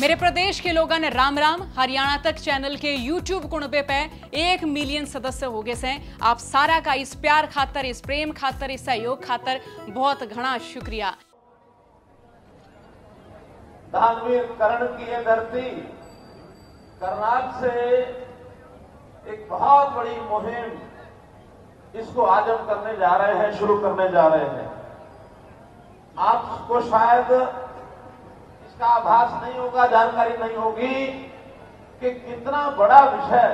मेरे प्रदेश के लोगों ने राम राम। हरियाणा तक चैनल के YouTube कुणबे पे 1 मिलियन सदस्य हो गए से। आप सारा का इस प्यार खातर, इस प्रेम खातर, इस सहयोग खातर बहुत घना शुक्रिया। दानवीर कर्ण की ये धरती करनाल से एक बहुत बड़ी मुहिम इसको आज हम करने जा रहे हैं, शुरू करने जा रहे हैं। आपको शायद इसका आभास नहीं होगा, जानकारी नहीं होगी कि कितना बड़ा विषय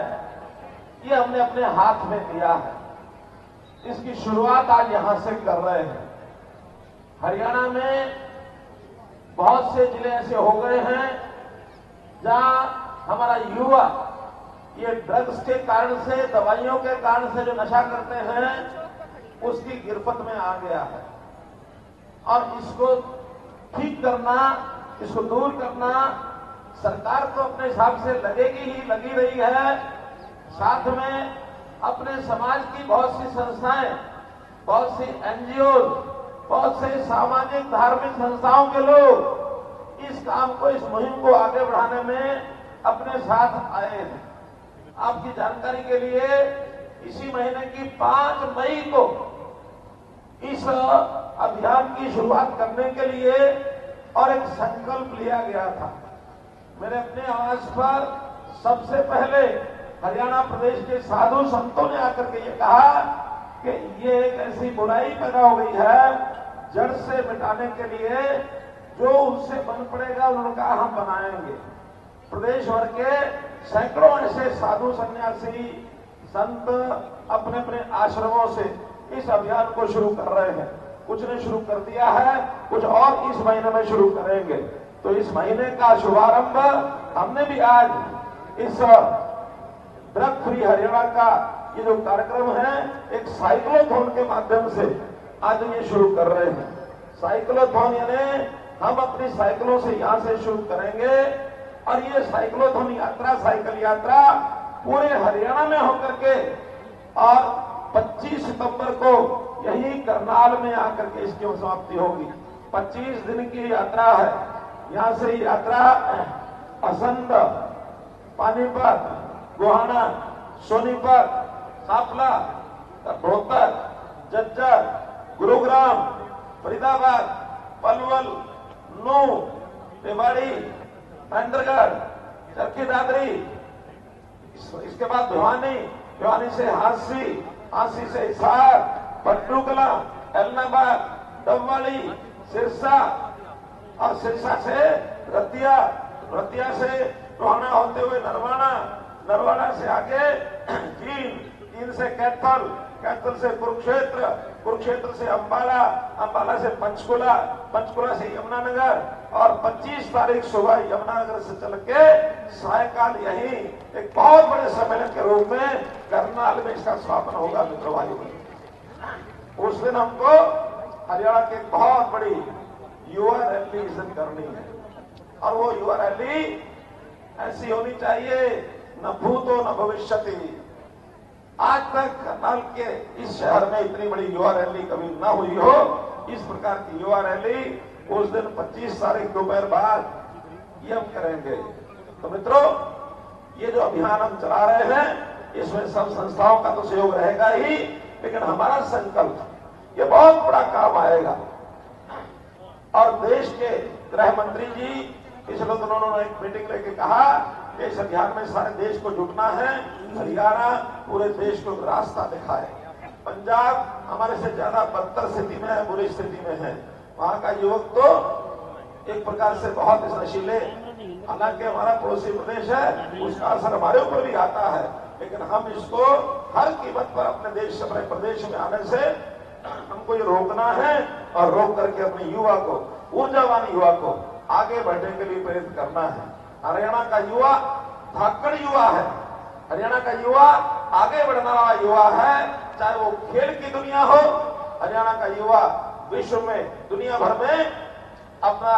ये हमने अपने हाथ में लिया है। इसकी शुरुआत आज यहां से कर रहे हैं। हरियाणा में बहुत से जिले ऐसे हो गए हैं जहां हमारा युवा ये ड्रग्स के कारण से, दवाइयों के कारण से जो नशा करते हैं उसकी गिरफ्त में आ गया है। और इसको ठीक करना, इसको दूर करना सरकार को अपने हिसाब से लगेगी ही, लगी रही है। साथ में अपने समाज की बहुत सी संस्थाएं, बहुत सी एनजीओ, बहुत से सामाजिक धार्मिक संस्थाओं के लोग इस काम को, इस मुहिम को आगे बढ़ाने में अपने साथ आए हैं। आपकी जानकारी के लिए इसी महीने की 5 मई को इस अभियान की शुरुआत करने के लिए और एक संकल्प लिया गया था। मेरे अपने आवास पर सबसे पहले हरियाणा प्रदेश के साधु संतों ने आकर के ये कहा कि ये एक ऐसी बुराई पैदा हो गई है, जड़ से मिटाने के लिए जो उनसे बन पड़ेगा उन्होंने कहा हम बनाएंगे। प्रदेश भर के सैकड़ों ऐसे साधु सन्यासी संत अपने अपने आश्रमों से इस अभियान को शुरू कर रहे हैं। कुछ ने शुरू कर दिया है, कुछ और इस महीने में शुरू करेंगे। तो इस महीने का शुभारंभ हमने भी आज इस ड्रग फ्री हरियाणा का ये जो कार्यक्रम है एक साइक्लोथॉन के माध्यम से आज ये शुरू कर रहे हैं। साइक्लोथॉन यानी हम अपनी साइकिलों से यहां से शुरू करेंगे और ये साइक्लोथॉन यात्रा, साइकिल यात्रा पूरे हरियाणा में होकर के और 25 सितंबर को यही करनाल में आकर के इसकी समाप्ति होगी। 25 दिन की यात्रा है। यहां से यात्रा असंध, पानीपत, गोहाना, सोनीपत, सांपला, रोहतक, झज्जर, गुरुग्राम, फरीदाबाद, पलवल, नूह, रेवाड़ी, महेंद्रगढ़, चरखी दादरी, इसके बाद भिवानी, भिवानी से हांसी, हांसी से हिसार, पटरूकला, एलनाबाद, डबवाली, सिरसा और सिरसा से रतिया, रतिया से रोहाना होते हुए नरवाना, नरवाना से आगे जींद, जींद से कैथल, कैथल से कुरुक्षेत्र, कुरुक्षेत्र से अंबाला, अंबाला से पंचकुला, पंचकुला से यमुनानगर और 25 तारीख सुबह यमुनानगर से चल के सायकाल यही एक बहुत बड़े सम्मेलन के रूप में करनाल में इसका समापन होगा मित्रवायु में। उस दिन हमको हरियाणा की बहुत बड़ी युवा रैली इस दिन करनी है और वो युवा रैली ऐसी होनी चाहिए न भूतो न भविष्यति। आज तक करनाल के इस शहर में इतनी बड़ी युवा रैली कभी न हुई हो। इस प्रकार की युवा रैली उस दिन 25 तारीख दोपहर बाद ये हम करेंगे। तो मित्रों, ये जो अभियान हम चला रहे हैं इसमें सब संस्थाओं का तो सहयोग रहेगा ही, लेकिन हमारा संकल्प ये बहुत बड़ा काम आएगा। और देश के गृह मंत्री जी पिछले दिनों उन्होंने एक मीटिंग लेके कहा कि इस अभियान में सारे देश को जुटना है। हरियाणा पूरे देश को रास्ता दिखाए। पंजाब हमारे से ज्यादा बदतर स्थिति में है, बुरी स्थिति में है। वहां का युवक तो एक प्रकार से बहुत इस नशीले, हालांकि हमारा पड़ोसी प्रदेश है उसका असर हमारे ऊपर भी आता है, लेकिन हम इसको हर कीमत पर अपने देश से, अपने प्रदेश में आने से हमको ये रोकना है और रोक करके अपने युवा को, ऊर्जावान युवा को आगे बढ़ने के लिए प्रेरित करना है। हरियाणा का युवा धाकड़ युवा है। हरियाणा का युवा आगे बढ़ने वाला युवा है। चाहे वो खेल की दुनिया हो, हरियाणा का युवा विश्व में, दुनिया भर में अपना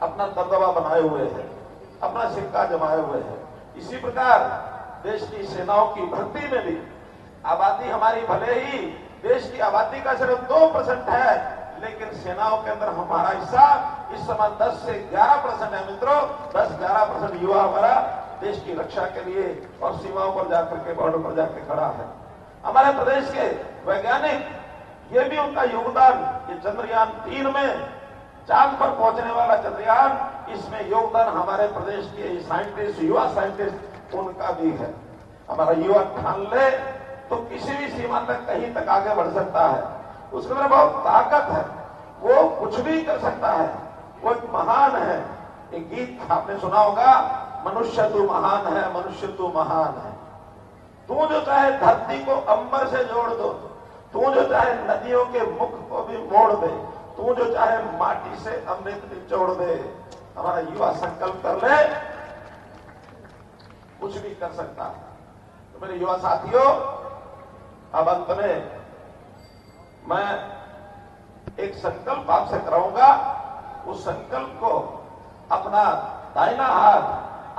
अपना दबदबा बनाए हुए है, अपना सिक्का जमाए हुए है। इसी प्रकार देश की सेनाओं की भर्ती में भी आबादी हमारी भले ही देश की आबादी का सिर्फ 2% है, लेकिन सेनाओं के अंदर हमारा हिस्सा इस समय 10 से 11% है मित्रों। 10-11% युवा हमारा देश की रक्षा के लिए और सीमाओं पर जाकर के, बॉर्डर पर जाकर खड़ा है। हमारे प्रदेश के वैज्ञानिक, ये भी उनका योगदान, ये चंद्रयान 3 में चांद पर पहुंचने वाला चंद्रयान, इसमें योगदान हमारे प्रदेश के साइंटिस्ट, युवा साइंटिस्ट, उनका भी है। हमारा युवा ठान ले तो किसी भी सीमा तक, कहीं तक आगे बढ़ सकता है। उसके अंदर बहुत ताकत है, वो कुछ भी कर सकता है, वो एक महान है। एक गीत आपने सुना होगा, मनुष्य तू महान है, मनुष्य तू महान है। तू जो चाहे धरती को अंबर से जोड़ दो, तू जो चाहे नदियों के मुख को भी मोड़ दे, तू जो चाहे माटी से अमृत निचोड़ दे। हमारा युवा संकल्प कर ले, कुछ भी कर सकता है। तो मेरे युवा साथियों, अब अंत में मैं एक संकल्प आपसे कराऊंगा। उस संकल्प को अपना दाहिना हाथ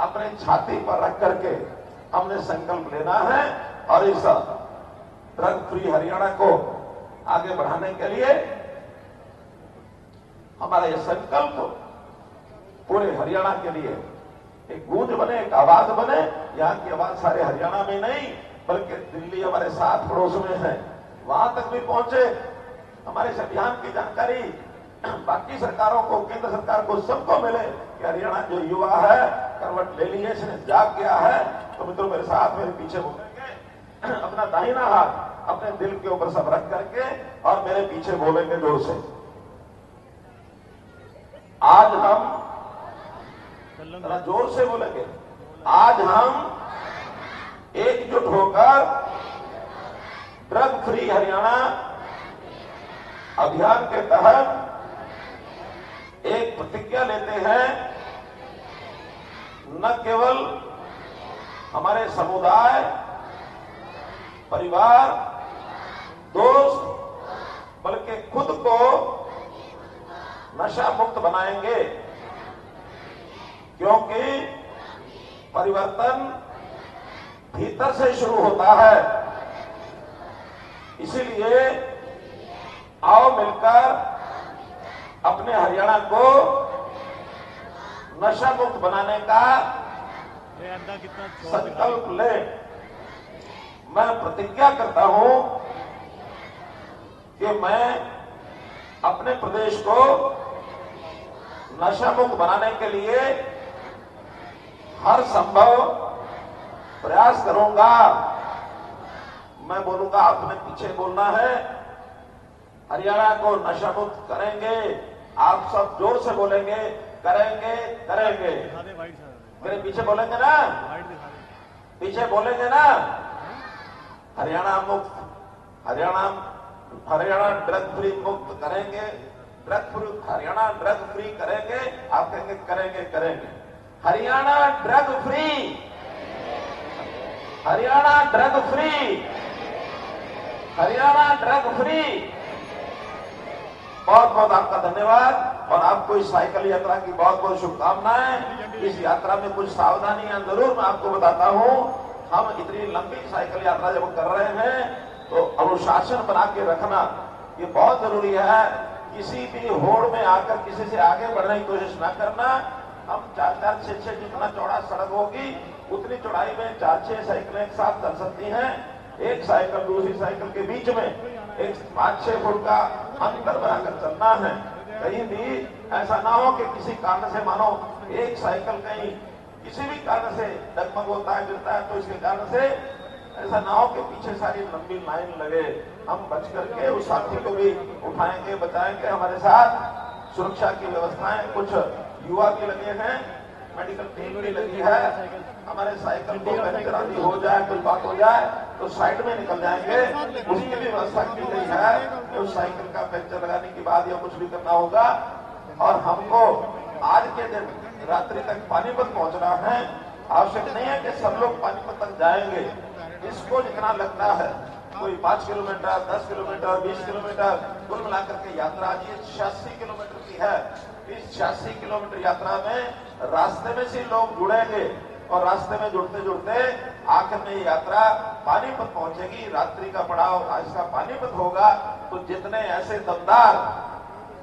अपने छाती पर रख करके हमने संकल्प लेना है और इस ड्रग फ्री हरियाणा को आगे बढ़ाने के लिए हमारा यह संकल्प पूरे हरियाणा के लिए एक गूंज बने, एक आवाज बने। यहां की आवाज सारे हरियाणा में नहीं, बल्कि दिल्ली हमारे साथ पड़ोस में है, वहां तक भी पहुंचे। हमारे इस अभियान की जानकारी बाकी सरकारों को, केंद्र सरकार को, सबको मिले कि हरियाणा जो युवा है करवट ले ली है, इसने जाग गया है। तो मित्रों मेरे साथ, मेरे पीछे बोलेंगे, अपना दाहिना हाथ अपने दिल के ऊपर सब रख करके और मेरे पीछे बोलेंगे जोर से। आज हम, जरा जोर से बोलेंगे, आज हम एकजुट होकर ड्रग फ्री हरियाणा अभियान के तहत एक प्रतिज्ञा लेते हैं। न केवल हमारे समुदाय, परिवार, दोस्त, बल्कि खुद को नशा मुक्त बनाएंगे, क्योंकि परिवर्तन भीतर से शुरू होता है। इसीलिए आओ मिलकर अपने हरियाणा को नशा मुक्त बनाने का संकल्प ले। मैं प्रतिज्ञा करता हूं कि मैं अपने प्रदेश को नशा मुक्त बनाने के लिए हर संभव प्रयास करूंगा। मैं बोलूंगा, आपने पीछे बोलना है, हरियाणा को नशा मुक्त करेंगे। आप सब जोर से बोलेंगे, करेंगे करेंगे। मेरे पीछे बोलेंगे ना, पीछे बोलेंगे ना, हरियाणा मुक्त, हरियाणा ड्रग फ्री मुक्त करेंगे, हरियाणा ड्रग फ्री करेंगे। आप कहेंगे करेंगे करेंगे। Haryana drug free, Haryana drug free, Haryana drug free. बहुत बहुत आपका धन्यवाद और आपको इस साइकिल यात्रा की बहुत बहुत शुभकामनाएं। इस यात्रा में कुछ सावधानियां जरूर मैं आपको बताता हूं। हम इतनी लंबी साइकिल यात्रा जब कर रहे हैं तो अनुशासन बना के रखना ये बहुत जरूरी है। किसी भी होड़ में आकर किसी से आगे बढ़ने की कोशिश न करना। हम 4-4, 6-6 जितना चौड़ा सड़क होगी उतनी चौड़ाई में 4-6 साइकिलें एक साथ चल सकती हैं। एक साइकिल दूसरी साइकिल के बीच में एक 5-6 फुट का अंतर बनाकर चलना है। कहीं भी ऐसा ना हो कि किसी कारण से, मानो एक साइकिल कहीं किसी भी कारण से डगमग होता है, गिरता है, तो इसके कारण से ऐसा ना हो कि पीछे सारी लंबी लाइन लगे। हम बच करके उस साथी को भी उठाएंगे, बचाएंगे। हमारे साथ सुरक्षा की व्यवस्थाएं, कुछ युवा भी लगे हैं, मेडिकल टीम भी लगी है। हमारे साइकिल को पंचर आदि हो जाए, कोई बात हो जाए तो साइड में निकल जाएंगे, उसकी भी व्यवस्था की गई है कि उस साइकिल का पंचर लगाने के बाद या कुछ भी करना होगा। और हमको आज के दिन रात्रि तक पानीपत पहुंचना है। आवश्यक नहीं है कि सब लोग पानीपत तक जाएंगे। जिसको जितना लगता है, कोई 5 किलोमीटर, 10 किलोमीटर, 20 किलोमीटर, कुल मिलाकर के यात्रा आज ये 86 किलोमीटर की है। इस 86 किलोमीटर यात्रा में रास्ते में से लोग जुड़ेंगे और रास्ते में जुड़ते जुड़ते आखिर में ये यात्रा पानीपत पहुंचेगी। रात्रि का पड़ाव आज का पानीपत होगा। तो जितने ऐसे दमदार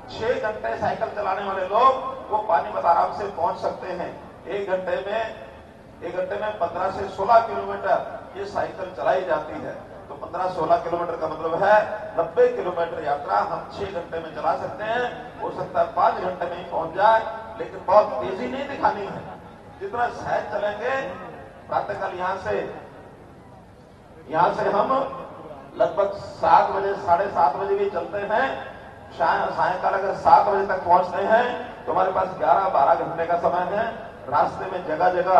6 घंटे साइकिल चलाने वाले लोग वो पानीपत आराम से पहुंच सकते हैं। एक घंटे में 15 से 16 किलोमीटर ये साइकिल चलाई जाती है। तो 15-16 किलोमीटर का मतलब है 90 किलोमीटर यात्रा हम 6 घंटे में चला सकते हैं। हो सकता है 5 घंटे में ही पहुंच जाए, लेकिन बहुत तेजी नहीं दिखानी है। जितना सहज चलेंगे, प्रातःकाल यहां से हम लगभग 7 बजे 7:30 बजे भी चलते हैं। सायंकाल अगर 7 बजे तक पहुंचते हैं तो हमारे पास 11-12 घंटे का समय है। रास्ते में जगह जगह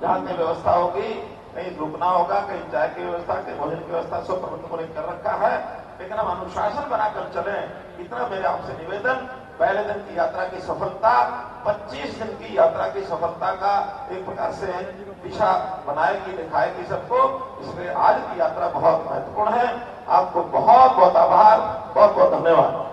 जहां की व्यवस्था होगी, कहीं रुकना होगा, कहीं चाय की व्यवस्था, कहीं भोजन की व्यवस्था, सब प्रबंधकों ने कर रखा है। लेकिन हम अनुशासन बनाकर चलें, इतना मेरे आपसे निवेदन। पहले दिन की यात्रा की सफलता 25 दिन की यात्रा की सफलता का एक प्रकार से दिशा बनाएगी, दिखाएगी सबको। इसलिए आज की यात्रा बहुत महत्वपूर्ण है। आपको बहुत बहुत आभार, बहुत बहुत धन्यवाद।